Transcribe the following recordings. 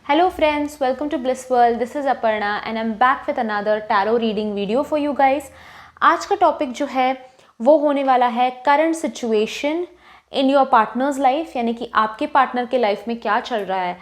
Hello friends, welcome to Bliss World. This is Aparna and I'm back with another tarot reading video for you guys. आज का topic जो है वो होने वाला है current situation in your partners life, यानी कि आपके पार्टनर के लाइफ में क्या चल रहा है,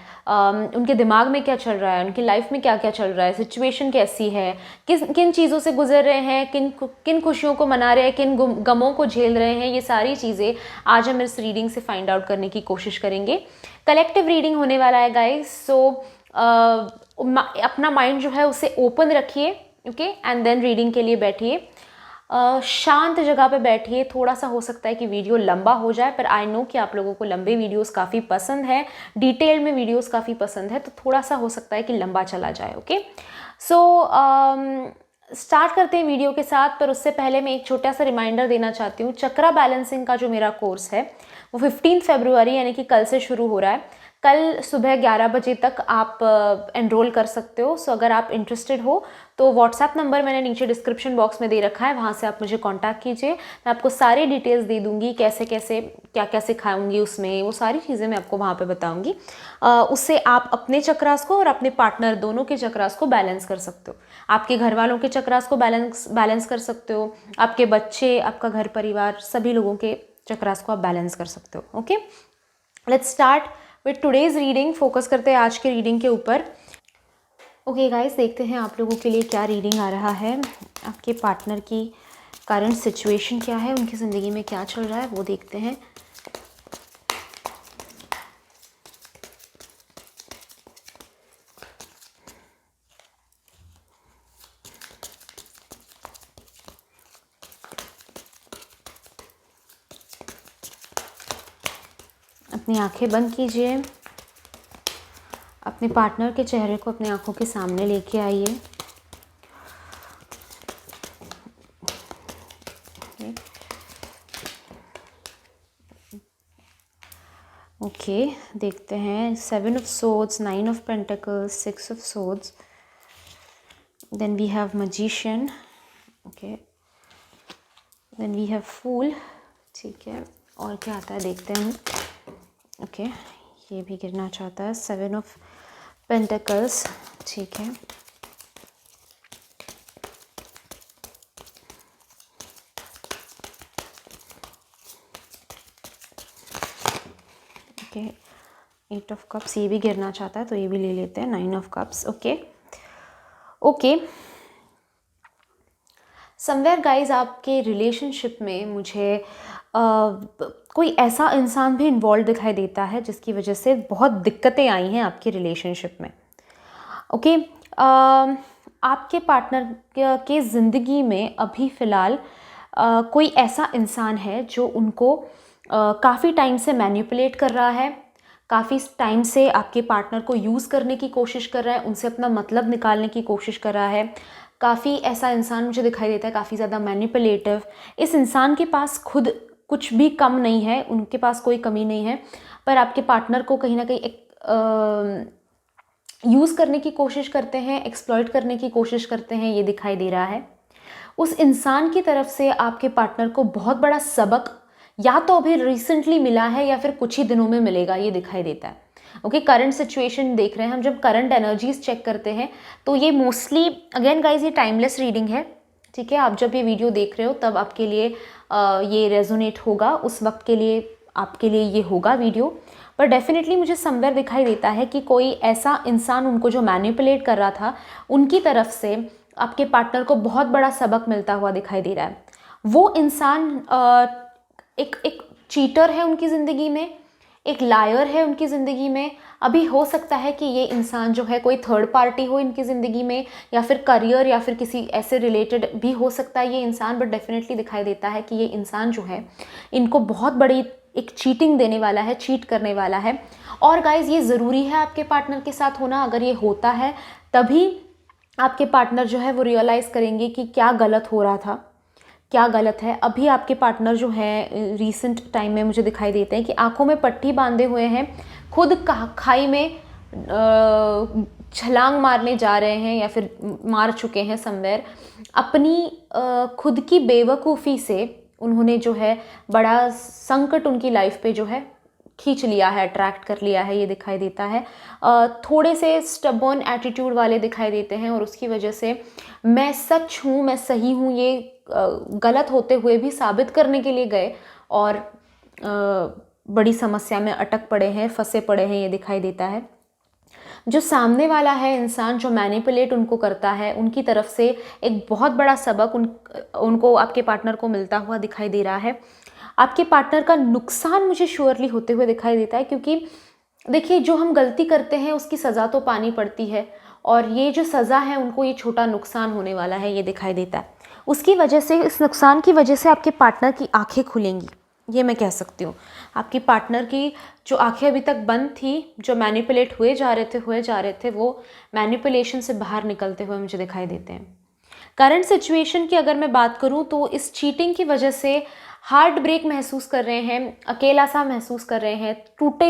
उनके दिमाग में क्या चल रहा है, उनकी लाइफ में क्या क्या चल रहा है, सिचुएशन कैसी है, किन चीज़ों से गुजर रहे हैं, किन खुशियों को मना रहे हैं, किन गमों को झेल रहे हैं। ये सारी चीज़ें आज हम इस रीडिंग से फाइंड आउट करने की कोशिश करेंगे। कलेक्टिव रीडिंग होने वाला है गाइस, सो अपना माइंड जो है उसे ओपन रखिए, ओके, एंड देन रीडिंग के लिए बैठिए। शांत जगह पे बैठिए। थोड़ा सा हो सकता है कि वीडियो लंबा हो जाए, पर आई नो कि आप लोगों को लंबे वीडियोस काफ़ी पसंद है, डिटेल में वीडियोस काफ़ी पसंद है, तो थोड़ा सा हो सकता है कि लंबा चला जाए। ओके, सो स्टार्ट करते हैं वीडियो के साथ। पर उससे पहले मैं एक छोटा सा रिमाइंडर देना चाहती हूँ। चक्रा बैलेंसिंग का जो मेरा कोर्स है वो 15 फरवरी यानी कि कल से शुरू हो रहा है। कल सुबह 11 बजे तक आप एनरोल कर सकते हो। सो अगर आप इंटरेस्टेड हो तो व्हाट्सएप नंबर मैंने नीचे डिस्क्रिप्शन बॉक्स में दे रखा है, वहाँ से आप मुझे कांटेक्ट कीजिए। मैं आपको सारी डिटेल्स दे दूँगी, कैसे कैसे क्या क्या सिखाऊंगी उसमें, वो सारी चीज़ें मैं आपको वहाँ पे बताऊँगी। उससे आप अपने चक्रास को और अपने पार्टनर दोनों के चक्रास को बैलेंस कर सकते हो। आपके घर वालों के चक्रास को बैलेंस कर सकते हो, आपके बच्चे, आपका घर परिवार, सभी लोगों के चक्रास को आप बैलेंस कर सकते हो। Okay, let's start with today's reading. Focus करते हैं आज के रीडिंग के ऊपर। ओके गाइस, देखते हैं आप लोगों के लिए क्या रीडिंग आ रहा है। आपके पार्टनर की करंट सिचुएशन क्या है, उनकी ज़िंदगी में क्या चल रहा है, वो देखते हैं। अपनी आंखें बंद कीजिए। अपने पार्टनर के चेहरे को अपनी आंखों के सामने लेके आइए। ओके, देखते हैं। 7 of swords, 9 of pentacles, 6 of swords, then we have magician, okay, then we have fool. ठीक है, और क्या आता है देखते हैं। ओके, ये भी गिरना चाहता है। 7 ऑफ पेंटिकल्स, ठीक है, ओके, 8 ऑफ कप्स, ये भी गिरना चाहता है तो ये भी ले लेते हैं। 9 of cups, okay okay. Somewhere guys आपके रिलेशनशिप में मुझे कोई ऐसा इंसान भी इन्वॉल्व दिखाई देता है जिसकी वजह से बहुत दिक्कतें आई हैं आपके रिलेशनशिप में। ओके, आपके पार्टनर के ज़िंदगी में अभी फ़िलहाल कोई ऐसा इंसान है जो उनको काफ़ी टाइम से मैनिपुलेट कर रहा है, काफ़ी टाइम से आपके पार्टनर को यूज़ करने की कोशिश कर रहा है, उनसे अपना मतलब निकालने की कोशिश कर रहा है। काफ़ी ऐसा इंसान मुझे दिखाई देता है, काफ़ी ज़्यादा मैनिपुलेटिव। इस इंसान के पास खुद कुछ भी कम नहीं है, उनके पास कोई कमी नहीं है, पर आपके पार्टनर को कहीं ना कहीं एक यूज़ करने की कोशिश करते हैं, एक्सप्लॉइट करने की कोशिश करते हैं, ये दिखाई दे रहा है। उस इंसान की तरफ से आपके पार्टनर को बहुत बड़ा सबक या तो अभी रिसेंटली मिला है या फिर कुछ ही दिनों में मिलेगा, ये दिखाई देता है। ओके, करंट सिचुएशन देख रहे हैं हम। जब करंट एनर्जीज चेक करते हैं तो ये मोस्टली, अगेन गाइज, ये टाइमलेस रीडिंग है, ठीक है। आप जब ये वीडियो देख रहे हो तब आपके लिए ये रेजोनेट होगा, उस वक्त के लिए आपके लिए ये होगा वीडियो। पर डेफिनेटली मुझे समवेयर दिखाई देता है कि कोई ऐसा इंसान उनको जो मैनिपुलेट कर रहा था, उनकी तरफ से आपके पार्टनर को बहुत बड़ा सबक मिलता हुआ दिखाई दे रहा है। वो इंसान एक चीटर है उनकी ज़िंदगी में, एक लायर है उनकी ज़िंदगी में। अभी हो सकता है कि ये इंसान जो है कोई थर्ड पार्टी हो इनकी ज़िंदगी में, या फिर करियर या फिर किसी ऐसे रिलेटेड भी हो सकता है ये इंसान। बट डेफिनेटली दिखाई देता है कि ये इंसान जो है इनको बहुत बड़ी एक चीटिंग देने वाला है, चीट करने वाला है। और गाइज, ये ज़रूरी है आपके पार्टनर के साथ होना। अगर ये होता है तभी आपके पार्टनर जो है वो रियलाइज़ करेंगे कि क्या गलत हो रहा था, क्या गलत है। अभी आपके पार्टनर जो है रीसेंट टाइम में मुझे दिखाई देते हैं कि आंखों में पट्टी बांधे हुए हैं, खुद खाई में छलांग मारने जा रहे हैं या फिर मार चुके हैं समवेयर। अपनी खुद की बेवकूफ़ी से उन्होंने जो है बड़ा संकट उनकी लाइफ पे जो है खींच लिया है, अट्रैक्ट कर लिया है, ये दिखाई देता है। थोड़े से स्टबर्न एटीट्यूड वाले दिखाई देते हैं और उसकी वजह से मैं सच हूँ, मैं सही हूँ, ये गलत होते हुए भी साबित करने के लिए गए और बड़ी समस्या में अटक पड़े हैं, फंसे पड़े हैं, ये दिखाई देता है। जो सामने वाला है इंसान जो मैनिपुलेट उनको करता है, उनकी तरफ से एक बहुत बड़ा सबक उनको आपके पार्टनर को मिलता हुआ दिखाई दे रहा है। आपके पार्टनर का नुकसान मुझे श्योरली होते हुए दिखाई देता है, क्योंकि देखिए जो हम गलती करते हैं उसकी सज़ा तो पानी पड़ती है और ये जो सज़ा है उनको ये छोटा नुकसान होने वाला है, ये दिखाई देता है। उसकी वजह से, इस नुकसान की वजह से आपके पार्टनर की आंखें खुलेंगी, ये मैं कह सकती हूँ। आपकी पार्टनर की जो आंखें अभी तक बंद थी, जो मैनिपुलेट हुए जा रहे थे, वो मैनिपुलेशन से बाहर निकलते हुए मुझे दिखाई देते हैं। करंट सिचुएशन की अगर मैं बात करूँ तो इस चीटिंग की वजह से हार्ट ब्रेक महसूस कर रहे हैं, अकेला सा महसूस कर रहे हैं, टूटा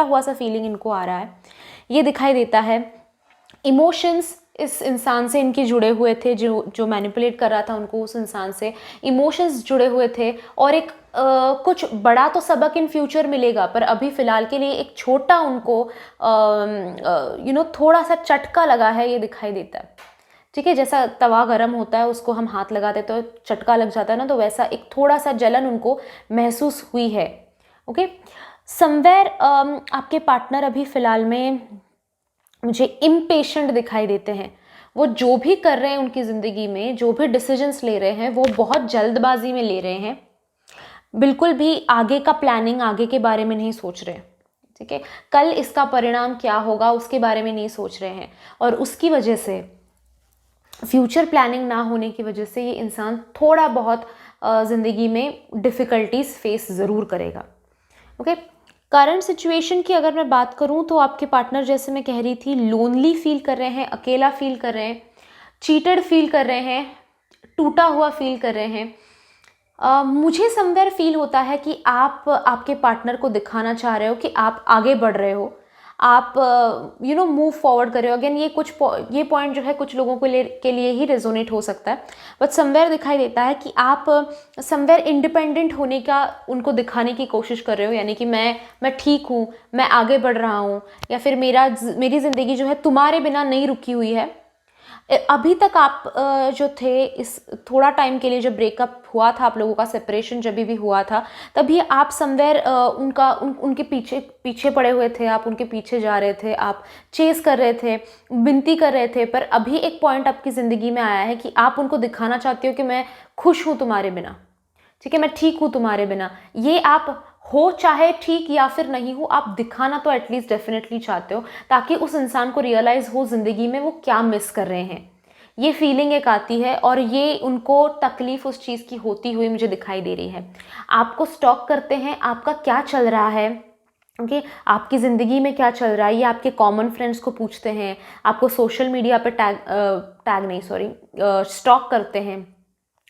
हुआ सा फीलिंग इनको आ रहा है, ये दिखाई देता है। इमोशंस इस इंसान से इनके जुड़े हुए थे, जो मैनिपुलेट कर रहा था उनको, उस इंसान से इमोशंस जुड़े हुए थे और एक कुछ बड़ा तो सबक इन फ्यूचर मिलेगा, पर अभी फ़िलहाल के लिए एक छोटा उनको थोड़ा सा चटका लगा है, ये दिखाई देता है। ठीक है, जैसा तवा गरम होता है उसको हम हाथ लगाते तो चटका लग जाता है ना, तो वैसा एक थोड़ा सा जलन उनको महसूस हुई है। ओके, समवेयर आपके पार्टनर अभी फ़िलहाल में मुझे इम्पेशेंट दिखाई देते हैं। वो जो भी कर रहे हैं उनकी ज़िंदगी में, जो भी डिसीजंस ले रहे हैं, वो बहुत जल्दबाजी में ले रहे हैं, बिल्कुल भी आगे का प्लानिंग, आगे के बारे में नहीं सोच रहे। ठीक है, कल इसका परिणाम क्या होगा उसके बारे में नहीं सोच रहे हैं और उसकी वजह से, फ्यूचर प्लानिंग ना होने की वजह से, ये इंसान थोड़ा बहुत ज़िंदगी में डिफ़िकल्टीज फेस ज़रूर करेगा। ओके, करंट सिचुएशन की अगर मैं बात करूं तो आपके पार्टनर, जैसे मैं कह रही थी, लोनली फील कर रहे हैं, अकेला फील कर रहे हैं, चीटेड फील कर रहे हैं, टूटा हुआ फील कर रहे हैं। मुझे समवेयर फील होता है कि आप आपके पार्टनर को दिखाना चाह रहे हो कि आप आगे बढ़ रहे हो, आप मूव फॉरवर्ड कर रहे हो। अगेन ये पॉइंट जो है कुछ लोगों के लिए ही रेजोनेट हो सकता है, बट समवेयर दिखाई देता है कि आप समवेयर इंडिपेंडेंट होने का उनको दिखाने की कोशिश कर रहे हो, यानी कि मैं ठीक हूँ, मैं आगे बढ़ रहा हूँ, या फिर मेरी ज़िंदगी जो है तुम्हारे बिना नहीं रुकी हुई है। अभी तक आप जो थे, इस थोड़ा टाइम के लिए जब ब्रेकअप हुआ था आप लोगों का, सेपरेशन जब भी हुआ था, तभी आप समवेयर उनके पीछे पड़े हुए थे, आप उनके पीछे जा रहे थे, आप चेस कर रहे थे, विनती कर रहे थे। पर अभी एक पॉइंट आपकी ज़िंदगी में आया है कि आप उनको दिखाना चाहते हो कि मैं खुश हूँ तुम्हारे बिना, ठीक है, मैं ठीक हूँ तुम्हारे बिना। ये आप हो चाहे ठीक या फिर नहीं हो, आप दिखाना तो एटलीस्ट डेफिनेटली चाहते हो, ताकि उस इंसान को रियलाइज़ हो ज़िंदगी में वो क्या मिस कर रहे हैं। ये फीलिंग एक आती है और ये उनको तकलीफ़ उस चीज़ की होती हुई मुझे दिखाई दे रही है। आपको स्टॉक करते हैं, आपका क्या चल रहा है, ओके, आपकी ज़िंदगी में क्या चल रहा है, ये आपके कॉमन फ्रेंड्स को पूछते हैं, आपको सोशल मीडिया पर स्टॉक करते हैं,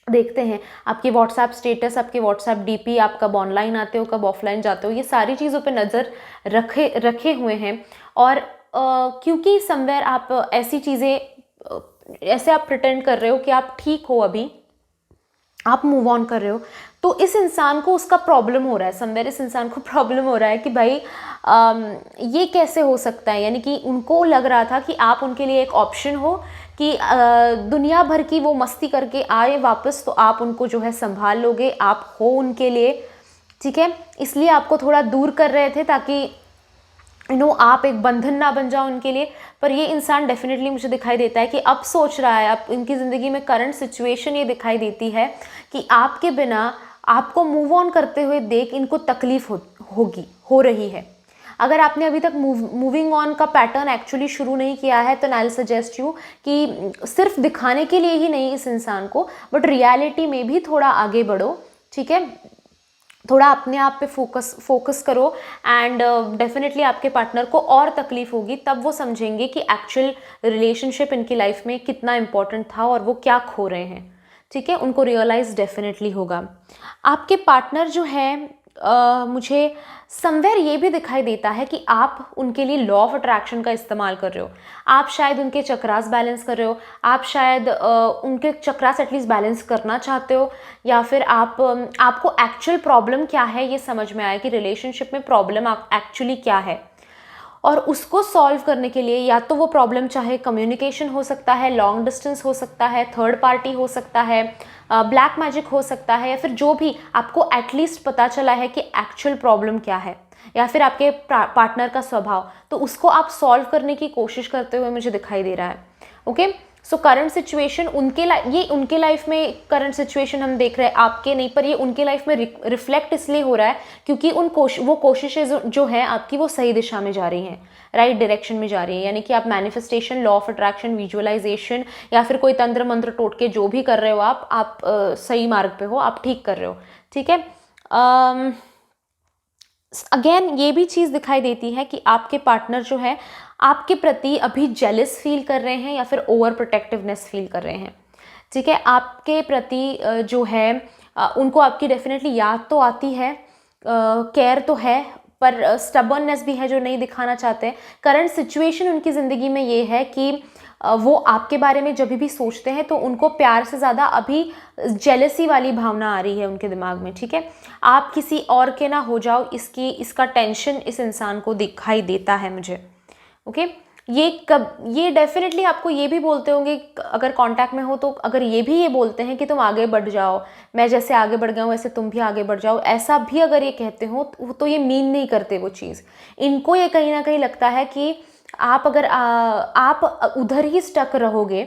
देखते हैं आपके व्हाट्सएप स्टेटस, आपके व्हाट्सएप डीपी, आप कब ऑनलाइन आते हो, कब ऑफलाइन जाते हो, ये सारी चीज़ों पे नज़र रखे हुए हैं। और क्योंकि समवेयर आप ऐसी चीज़ें, ऐसे आप प्रिटेंड कर रहे हो कि आप ठीक हो, अभी आप मूव ऑन कर रहे हो, तो इस इंसान को उसका प्रॉब्लम हो रहा है। समवेयर इस इंसान को प्रॉब्लम हो रहा है कि भाई ये कैसे हो सकता है, यानी कि उनको लग रहा था कि आप उनके लिए एक ऑप्शन हो, कि दुनिया भर की वो मस्ती करके आए वापस तो आप उनको जो है संभाल लोगे, आप हो उनके लिए, ठीक है, इसलिए आपको थोड़ा दूर कर रहे थे ताकि आप एक बंधन ना बन जाओ उनके लिए। पर ये इंसान डेफिनेटली मुझे दिखाई देता है कि अब सोच रहा है, अब इनकी ज़िंदगी में करंट सिचुएशन ये दिखाई देती है कि आपके बिना, आपको मूव ऑन करते हुए देख इनको तकलीफ हो रही है। अगर आपने अभी तक मूविंग ऑन का पैटर्न एक्चुअली शुरू नहीं किया है, तो आई विल सजेस्ट यू कि सिर्फ दिखाने के लिए ही नहीं इस इंसान को, बट रियलिटी में भी थोड़ा आगे बढ़ो, ठीक है, थोड़ा अपने आप पे फोकस करो। एंड डेफिनेटली आपके पार्टनर को और तकलीफ होगी, तब वो समझेंगे कि एक्चुअल रिलेशनशिप इनकी लाइफ में कितना इंपॉर्टेंट था और वो क्या खो रहे हैं, ठीक है, उनको रियलाइज़ डेफिनेटली होगा। आपके पार्टनर जो है मुझे समवेयर ये भी दिखाई देता है कि आप उनके लिए लॉ ऑफ अट्रैक्शन का इस्तेमाल कर रहे हो। आप शायद उनके चक्रास बैलेंस कर रहे हो, आप शायद उनके चक्रास एटलीस्ट बैलेंस करना चाहते हो, या फिर आपको एक्चुअल प्रॉब्लम क्या है ये समझ में आया कि रिलेशनशिप में प्रॉब्लम एक्चुअली क्या है, और उसको सॉल्व करने के लिए या तो वो प्रॉब्लम चाहे कम्युनिकेशन हो सकता है, लॉन्ग डिस्टेंस हो सकता है, थर्ड पार्टी हो सकता है, ब्लैक मैजिक हो सकता है, या फिर जो भी आपको एटलीस्ट पता चला है कि एक्चुअल प्रॉब्लम क्या है, या फिर आपके पार्टनर का स्वभाव, तो उसको आप सॉल्व करने की कोशिश करते हुए मुझे दिखाई दे रहा है। ओके, सो करंट सिचुएशन उनके लाइफ में करंट सिचुएशन हम देख रहे हैं, आपके नहीं, पर ये उनके लाइफ में रिफ्लेक्ट इसलिए हो रहा है क्योंकि वो कोशिशें जो है आपकी वो सही दिशा में जा रही हैं, राइट डायरेक्शन में जा रही है। यानी कि आप manifestation, law of attraction, visualization या फिर कोई तंत्र मंत्र टोटके जो भी कर रहे हो आप सही मार्ग पे हो, आप ठीक कर रहे हो। ठीक है, अगेन ये भी चीज़ दिखाई देती है कि आपके पार्टनर जो है आपके प्रति अभी जेलस फील कर रहे हैं या फिर ओवर प्रोटेक्टिवनेस फील कर रहे हैं। ठीक है, आपके प्रति जो है उनको आपकी डेफिनेटली याद तो आती है, केयर तो है, पर स्टबर्ननेस भी है जो नहीं दिखाना चाहते। करंट सिचुएशन उनकी ज़िंदगी में ये है कि वो आपके बारे में जब भी सोचते हैं तो उनको प्यार से ज़्यादा अभी जेलसी वाली भावना आ रही है उनके दिमाग में। ठीक है, आप किसी और के ना हो जाओ, इसका टेंशन इस इंसान को दिखाई देता है मुझे। ओके, ये डेफिनेटली आपको ये भी बोलते होंगे अगर कांटेक्ट में हो तो, अगर ये बोलते हैं कि तुम आगे बढ़ जाओ, मैं जैसे आगे बढ़ गया हूँ वैसे तुम भी आगे बढ़ जाओ, ऐसा भी अगर ये कहते हो तो ये मीन नहीं करते वो चीज़। इनको ये कहीं ना कहीं लगता है कि आप अगर आप उधर ही स्टक रहोगे,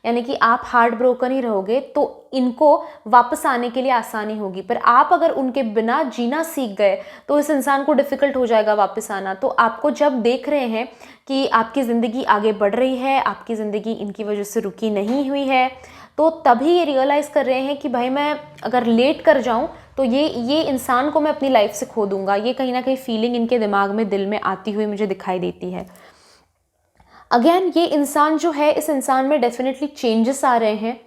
यानी कि आप हार्ट ब्रोकन ही रहोगे, तो इनको वापस आने के लिए आसानी होगी। पर आप अगर उनके बिना जीना सीख गए तो इस इंसान को डिफ़िकल्ट हो जाएगा वापस आना। तो आपको जब देख रहे हैं कि आपकी ज़िंदगी आगे बढ़ रही है, आपकी ज़िंदगी इनकी वजह से रुकी नहीं हुई है, तो तभी ये रियलाइज़ कर रहे हैं कि भाई मैं अगर लेट कर जाऊं तो ये इंसान को मैं अपनी लाइफ से खो दूंगा। ये कहीं ना कहीं फीलिंग इनके दिमाग में, दिल में आती हुई मुझे दिखाई देती है। अगेन ये इंसान जो है, इस इंसान में डेफिनेटली चेंजेस आ रहे हैं।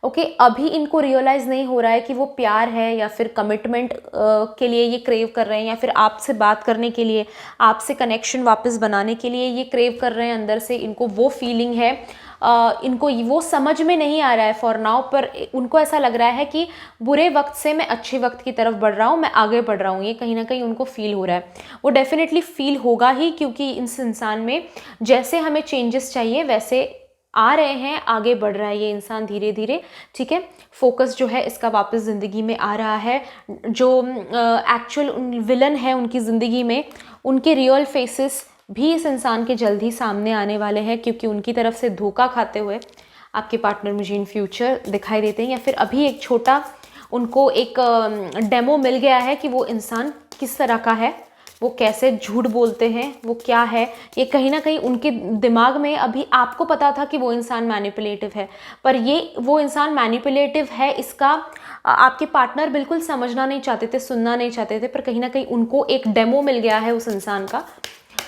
ओके, अभी इनको रियलाइज़ नहीं हो रहा है कि वो प्यार है या फिर कमिटमेंट के लिए ये क्रेव कर रहे हैं, या फिर आपसे बात करने के लिए, आपसे कनेक्शन वापस बनाने के लिए ये क्रेव कर रहे हैं अंदर से। इनको वो फीलिंग है, इनको वो समझ में नहीं आ रहा है फॉर नाउ, पर उनको ऐसा लग रहा है कि बुरे वक्त से मैं अच्छे वक्त की तरफ बढ़ रहा हूँ, मैं आगे बढ़ रहा हूँ। ये कहीं ना कहीं उनको फील हो रहा है। वो डेफिनेटली फील होगा ही, क्योंकि इस इंसान में जैसे हमें चेंजेस चाहिए वैसे आ रहे हैं, आगे बढ़ रहा है ये इंसान धीरे धीरे। ठीक है, फोकस जो है इसका वापस ज़िंदगी में आ रहा है। जो एक्चुअल विलन है उनकी ज़िंदगी में, उनके रियल फेसेस भी इस इंसान के जल्द ही सामने आने वाले हैं, क्योंकि उनकी तरफ से धोखा खाते हुए आपके पार्टनर मुझे इन फ्यूचर दिखाई देते हैं। या फिर अभी एक छोटा उनको एक डेमो मिल गया है कि वो इंसान किस तरह का है, वो कैसे झूठ बोलते हैं, वो क्या है। ये कहीं ना कहीं उनके दिमाग में, अभी आपको पता था कि वो इंसान मैनिपुलेटिव है, पर ये वो इंसान मैनिपुलेटिव है इसका आपके पार्टनर बिल्कुल समझना नहीं चाहते थे, सुनना नहीं चाहते थे, पर कहीं ना कहीं उनको एक डेमो मिल गया है उस इंसान का,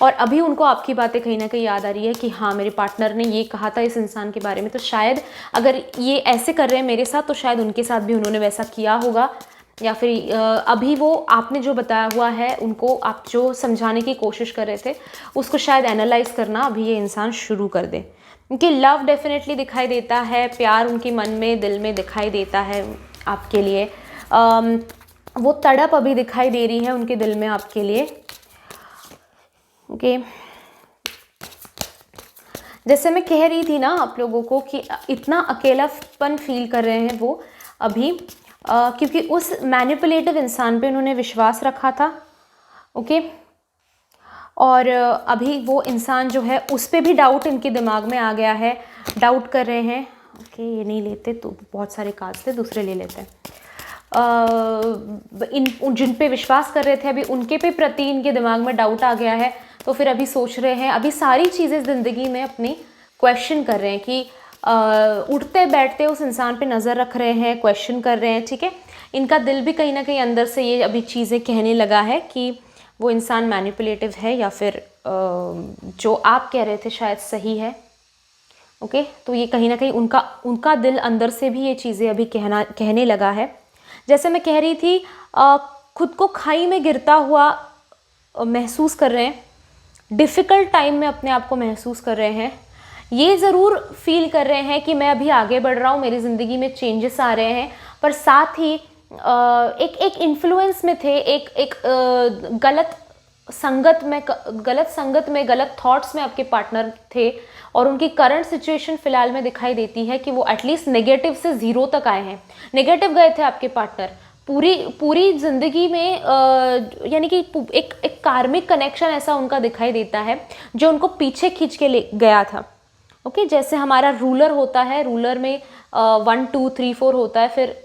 और अभी उनको आपकी बातें कहीं ना कहीं याद आ रही है कि हाँ, मेरे पार्टनर ने ये कहा था इस इंसान के बारे में, तो शायद अगर ये ऐसे कर रहे हैं मेरे साथ तो शायद उनके साथ भी उन्होंने वैसा किया होगा। या फिर अभी वो आपने जो बताया हुआ है, उनको आप जो समझाने की कोशिश कर रहे थे उसको शायद एनालाइज करना अभी ये इंसान शुरू कर दे। क्योंकि लव डेफिनेटली दिखाई देता है, प्यार उनके मन में, दिल में दिखाई देता है आपके लिए। वो तड़प अभी दिखाई दे रही है उनके दिल में आपके लिए। ओके, जैसे मैं कह रही थी ना आप लोगों को कि इतना अकेलापन फील कर रहे हैं वो अभी, क्योंकि उस मैनिपुलेटिव इंसान पे उन्होंने विश्वास रखा था। ओके, और अभी वो इंसान जो है उस पे भी डाउट इनके दिमाग में आ गया है, डाउट कर रहे हैं। ओके, ये नहीं लेते तो बहुत सारे कार्ड्स थे, दूसरे ले लेते हैं। जिन पे विश्वास कर रहे थे अभी उनके पे प्रति इनके दिमाग में डाउट आ गया है, तो फिर अभी सोच रहे हैं, अभी सारी चीज़ें ज़िंदगी में अपनी क्वेश्चन कर रहे हैं कि उठते बैठते उस इंसान पे नज़र रख रहे हैं, क्वेश्चन कर रहे हैं। ठीक है, इनका दिल भी कहीं ना कहीं अंदर से ये अभी चीज़ें कहने लगा है कि वो इंसान मैनिपुलेटिव है या फिर जो आप कह रहे थे शायद सही है। ओके, तो ये कहीं ना कहीं उनका दिल अंदर से भी ये चीज़ें अभी कहने लगा है। जैसे मैं कह रही थी, खुद को खाई में गिरता हुआ महसूस कर रहे हैं, डिफ़िकल्ट टाइम में अपने आप को महसूस कर रहे हैं, ये ज़रूर फील कर रहे हैं कि मैं अभी आगे बढ़ रहा हूँ, मेरी ज़िंदगी में चेंजेस आ रहे हैं, पर साथ ही एक इन्फ्लुएंस में थे, एक गलत संगत में, गलत थॉट्स में आपके पार्टनर थे, और उनकी करंट सिचुएशन फ़िलहाल में दिखाई देती है कि वो एटलीस्ट नेगेटिव से ज़ीरो तक आए हैं। नेगेटिव गए थे आपके पार्टनर पूरी ज़िंदगी में, यानी कि एक कार्मिक कनेक्शन ऐसा उनका दिखाई देता है जो उनको पीछे खींच के ले गया था। ओके, जैसे हमारा रूलर होता है, रूलर में 1 2 3 4 होता है, फिर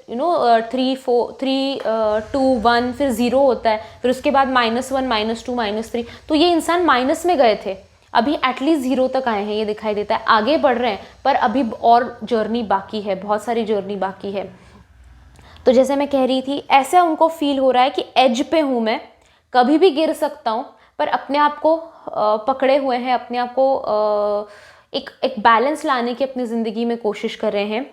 3 2 1 फिर 0 होता है, फिर उसके बाद -1 -2 -3। तो ये इंसान माइनस में गए थे, अभी एटलीस्ट 0 तक आए हैं, ये दिखाई देता है। आगे बढ़ रहे हैं, पर अभी और जर्नी बाकी है, बहुत सारी जर्नी बाकी है। तो जैसे मैं कह रही थी, ऐसा उनको फील हो रहा है कि एज पे हूँ मैं, कभी भी गिर सकता हूँ, पर अपने आप को पकड़े हुए हैं, अपने आप को एक बैलेंस लाने की अपनी ज़िंदगी में कोशिश कर रहे हैं।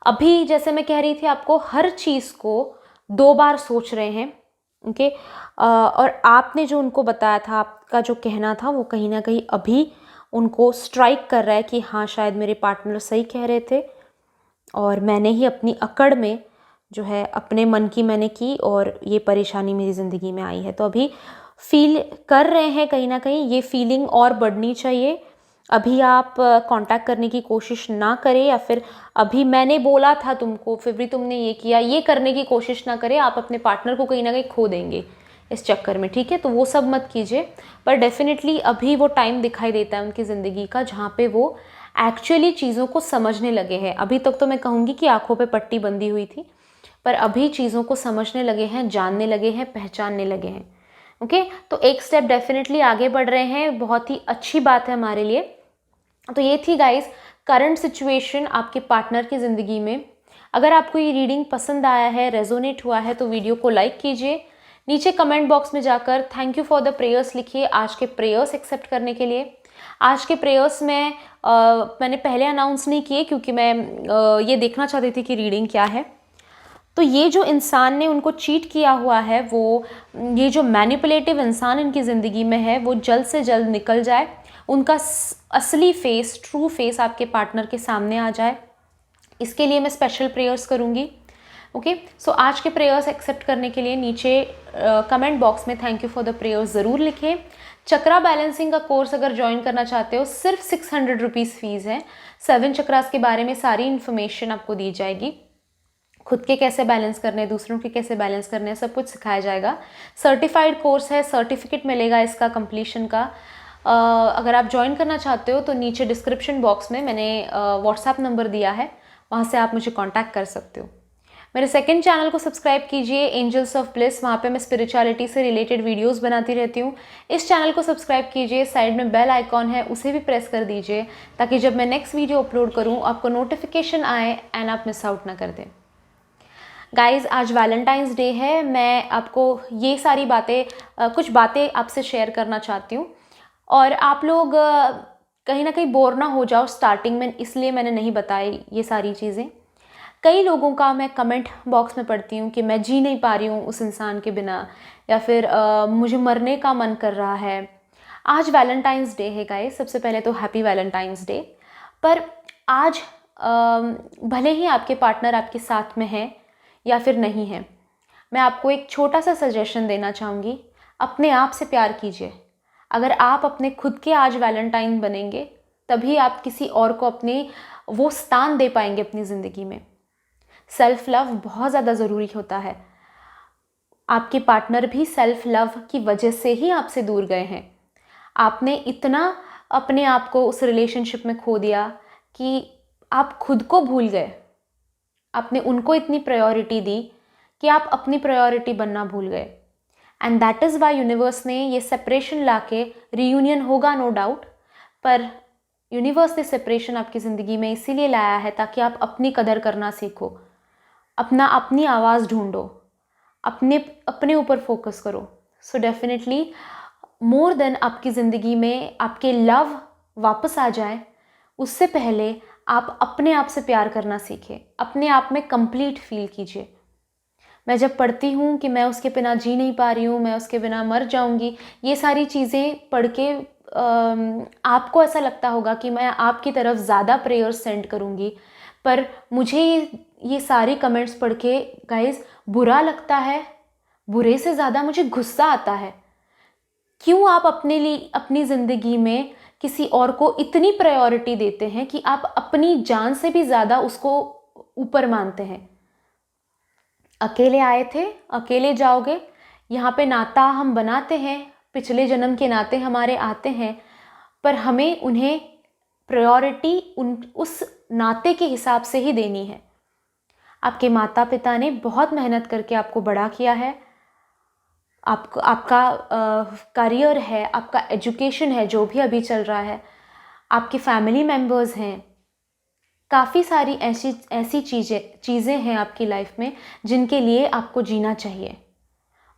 अभी जैसे मैं कह रही थी आपको, हर चीज़ को 2 बार सोच रहे हैं। ओके, और आपने जो उनको बताया था, आपका जो कहना था, वो कहीं ना कहीं अभी उनको स्ट्राइक कर रहा है कि हाँ, शायद मेरे पार्टनर सही कह रहे थे और मैंने ही अपनी अकड़ में जो है अपने मन की मैंने की और ये परेशानी मेरी ज़िंदगी में आई है। तो अभी फील कर रहे हैं कहीं ना कहीं, ये फीलिंग और बढ़नी चाहिए। अभी आप कांटेक्ट करने की कोशिश ना करें, या फिर अभी मैंने बोला था तुमको फिर भी तुमने ये किया, ये करने की कोशिश ना करें। आप अपने पार्टनर को कहीं ना कहीं खो देंगे इस चक्कर में, ठीक है? तो वो सब मत कीजिए। पर डेफिनेटली अभी वो टाइम दिखाई देता है उनकी ज़िंदगी का जहाँ पे वो एक्चुअली चीज़ों को समझने लगे हैं। अभी तक तो मैं कहूँगी कि आंखों पे पट्टी बंधी हुई थी, पर अभी चीज़ों को समझने लगे हैं, जानने लगे हैं, पहचानने लगे हैं। ओके, तो एक स्टेप डेफिनेटली आगे बढ़ रहे हैं, बहुत ही अच्छी बात है हमारे लिए। तो ये थी गाइस करंट सिचुएशन आपके पार्टनर की ज़िंदगी में। अगर आपको ये रीडिंग पसंद आया है, रेजोनेट हुआ है, तो वीडियो को लाइक कीजिए। नीचे कमेंट बॉक्स में जाकर thank you for the prayers लिखिए, आज के प्रेयर्स एक्सेप्ट करने के लिए। आज के प्रेयर्स में मैंने पहले अनाउंस नहीं किए क्योंकि मैं ये देखना चाहती थी कि रीडिंग क्या है। तो ये जो इंसान ने उनको चीट किया हुआ है, वो ये जो मैनिपुलेटिव इंसान इनकी ज़िंदगी में है, वो जल्द से जल्द निकल जाए, उनका असली फेस, ट्रू फेस आपके पार्टनर के सामने आ जाए। इसके लिए मैं स्पेशल प्रेयर्स करूँगी। ओके, सो आज के प्रेयर्स एक्सेप्ट करने के लिए नीचे कमेंट बॉक्स में thank you for the prayers ज़रूर लिखें। चक्रा बैलेंसिंग का कोर्स अगर ज्वाइन करना चाहते हो, सिर्फ 600 रुपीज़ फ़ीस है। 7 चक्रास के बारे में सारी इन्फॉर्मेशन आपको दी जाएगी, खुद के कैसे बैलेंस करने हैं, दूसरों के कैसे बैलेंस करने हैं, सब कुछ सिखाया जाएगा। सर्टिफाइड कोर्स है, सर्टिफिकेट मिलेगा इसका कंप्लीशन का। अगर आप ज्वाइन करना चाहते हो तो नीचे डिस्क्रिप्शन बॉक्स में मैंने व्हाट्सएप नंबर दिया है, वहाँ से आप मुझे कांटेक्ट कर सकते हो। मेरे सेकंड चैनल को सब्सक्राइब कीजिए, एंजल्स ऑफ ब्लिस, वहाँ पे मैं स्पिरिचुअलिटी से रिलेटेड वीडियोस बनाती रहती हूँ। इस चैनल को सब्सक्राइब कीजिए, साइड में बेल आइकॉन है उसे भी प्रेस कर दीजिए, ताकि जब मैं नेक्स्ट वीडियो अपलोड करूँ आपको नोटिफिकेशन आए एंड आप मिस आउट ना कर दें। गाइज़, आज वैलेंटाइंस डे है। मैं आपको ये सारी बातें, कुछ बातें आपसे शेयर करना चाहती हूँ, और आप लोग कहीं ना कहीं बोर ना हो जाओ स्टार्टिंग में, इसलिए मैंने नहीं बताई ये सारी चीज़ें। कई लोगों का मैं कमेंट बॉक्स में पढ़ती हूँ कि मैं जी नहीं पा रही हूँ उस इंसान के बिना, या फिर मुझे मरने का मन कर रहा है। आज वैलेंटाइंस डे है गाइस, सबसे पहले तो हैप्पी वैलेंटाइंस डे। पर आज भले ही आपके पार्टनर आपके साथ में है या फिर नहीं है, मैं आपको एक छोटा सा सजेशन देना चाहूँगी। अपने आप से प्यार कीजिए। अगर आप अपने खुद के आज वैलेंटाइन बनेंगे, तभी आप किसी और को अपने वो स्थान दे पाएंगे अपनी ज़िंदगी में। सेल्फ लव बहुत ज़्यादा ज़रूरी होता है। आपके पार्टनर भी सेल्फ लव की वजह से ही आपसे दूर गए हैं। आपने इतना अपने आप को उस रिलेशनशिप में खो दिया कि आप खुद को भूल गए। आपने उनको इतनी प्रायोरिटी दी कि आप अपनी प्रायोरिटी बनना भूल गए। And that is why universe ने ये सेपरेशन लाके, रियूनियन होगा नो डाउट, पर यूनिवर्स ने सेपरेशन आपकी ज़िंदगी में इसीलिए लाया है ताकि आप अपनी कदर करना सीखो, अपनी आवाज़ ढूंढो, अपने ऊपर फोकस करो। सो डेफिनेटली मोर देन आपकी ज़िंदगी में आपके लव वापस आ जाए, उससे पहले आप अपने आप से प्यार करना सीखें, अपने आप में कंप्लीट फील कीजिए। मैं जब पढ़ती हूँ कि मैं उसके बिना जी नहीं पा रही हूँ, मैं उसके बिना मर जाऊँगी, ये सारी चीज़ें पढ़ के आपको ऐसा लगता होगा कि मैं आपकी तरफ ज़्यादा प्रेयर्स सेंड करूँगी, पर मुझे ये सारी कमेंट्स पढ़ के गाइज़ बुरा लगता है, बुरे से ज़्यादा मुझे गुस्सा आता है। क्यों आप अपने लिए अपनी ज़िंदगी में किसी और को इतनी प्रायोरिटी देते हैं कि आप अपनी जान से भी ज़्यादा उसको ऊपर मानते हैं। अकेले आए थे, अकेले जाओगे। यहाँ पे नाता हम बनाते हैं, पिछले जन्म के नाते हमारे आते हैं, पर हमें उन्हें प्रायोरिटी उस नाते के हिसाब से ही देनी है। आपके माता पिता ने बहुत मेहनत करके आपको बड़ा किया है, आपका करियर है, आपका एजुकेशन है जो भी अभी चल रहा है, आपके फैमिली मेम्बर्स हैं, काफ़ी सारी ऐसी चीज़ें हैं आपकी लाइफ में जिनके लिए आपको जीना चाहिए।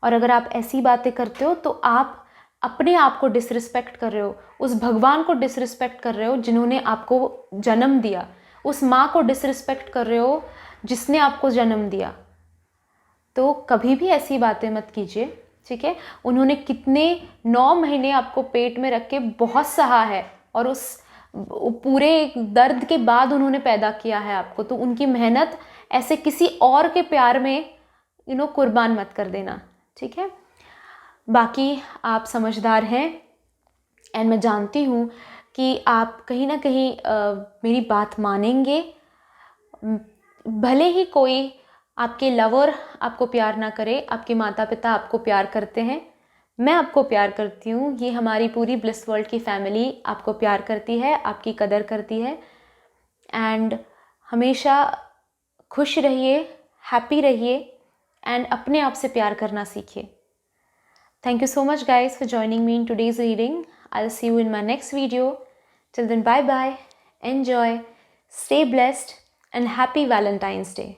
और अगर आप ऐसी बातें करते हो तो आप अपने आप को डिसरिस्पेक्ट कर रहे हो, उस भगवान को डिसरिस्पेक्ट कर रहे हो जिन्होंने आपको जन्म दिया, उस माँ को डिसरिस्पेक्ट कर रहे हो जिसने आपको जन्म दिया। तो कभी भी ऐसी बातें मत कीजिए, ठीक है। उन्होंने कितने 9 महीने आपको पेट में रख के बहुत सहा है, और उस पूरे दर्द के बाद उन्होंने पैदा किया है आपको, तो उनकी मेहनत ऐसे किसी और के प्यार में कुर्बान मत कर देना, ठीक है। बाकी आप समझदार हैं, एंड मैं जानती हूँ कि आप कहीं ना कहीं मेरी बात मानेंगे। भले ही कोई आपके लवर आपको प्यार ना करे, आपके माता पिता आपको प्यार करते हैं, मैं आपको प्यार करती हूँ, ये हमारी पूरी ब्लिस वर्ल्ड की फैमिली आपको प्यार करती है, आपकी कदर करती है। एंड हमेशा खुश रहिए, हैप्पी रहिए, एंड अपने आप से प्यार करना सीखिए। Thank you so much guys for joining me in today's reading. I'll see you in my next video. Till then, bye bye, enjoy, stay blessed, and happy Valentine's Day.